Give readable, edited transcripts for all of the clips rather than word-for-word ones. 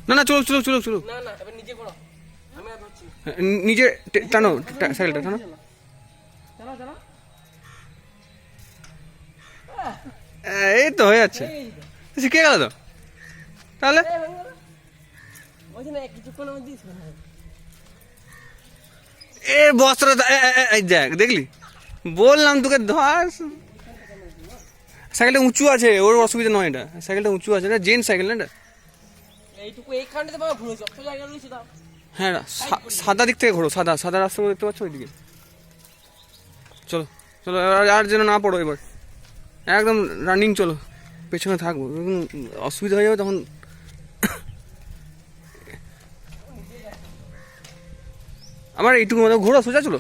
না না, চলো চলো চলো চলো, নিজে টানো, সাইকেলটা টানো। এই তো হয়ে যাচ্ছে, শিখে গেল তো তাহলে। এ বস্ত্র দেখ, দেখলি বললাম তোকে ধর। সাইকেলটা উঁচু আছে, ওর অসুবিধা নয়, এটা সাইকেলটা উঁচু আছে, এটা জেন্টস সাইকেল না এটা। হ্যাঁ, সাদা দিক থেকে ঘোরো, সাদা সাদা রাস্তাগুলো দেখতে পাচ্ছ ওইদিকে। চলো চলো, আর যেন না পড়ো এবার, একদম রানিং চলো, পেছনে থাকবো, অসুবিধা হয়ে যাবে তখন। আমার এইটুকু মতো ঘোরো, সোজা চলো।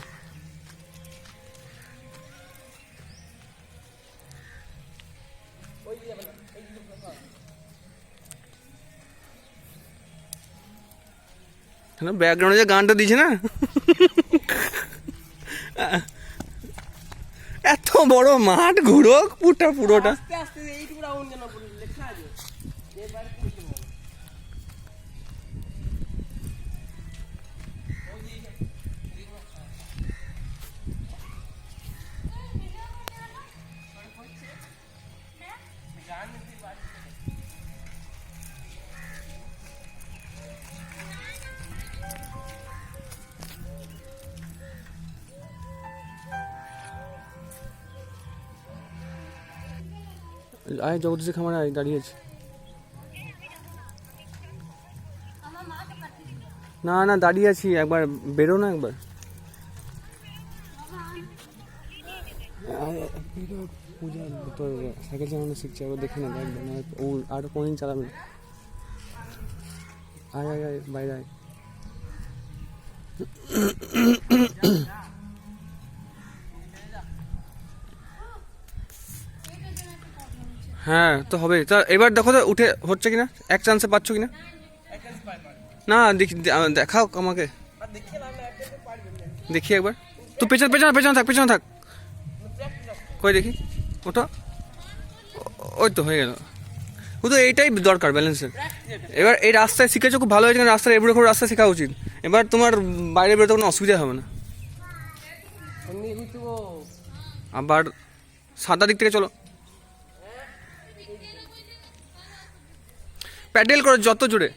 ব্যাকগ্রাউন্ডে যে গানটা দিছে না, এত বড় মাঠ ঘুরো পুরোটা। আয় জগদীশ খামার, আয় দাঁড়িয়েছে। না না, দাঁড়িয়ে আছি, একবার বেরো না একবার। পূজা তোর সাইকেল চালানো শিখছে, একবার দেখে না, একবার না ও আর কোনদিন চালাবে না। আয় আয় আয়, বাইরে আয়। হ্যাঁ তো হবে, তা এবার দেখো তো উঠে হচ্ছে কিনা, এক চান্সে পাচ্ছ কিনা। না দেখাও আমাকে, দেখি একবার। তো পেছনে পেছনে পেছনে থাক, পেছনে থাক, কই দেখি ওটা। ওই তো হয়ে গেল, ও তো এইটাই দরকার ব্যালেন্সের। এবার এই রাস্তায় শিখেছো, খুব ভালো হয়েছে, কারণ রাস্তায় এবারে খুব রাস্তা শেখা উচিত। এবার তোমার বাইরে বেরোতে কোনো অসুবিধা হবে না। আবার সাদা দিক থেকে চলো, প্যাডেল করো যত জোরে।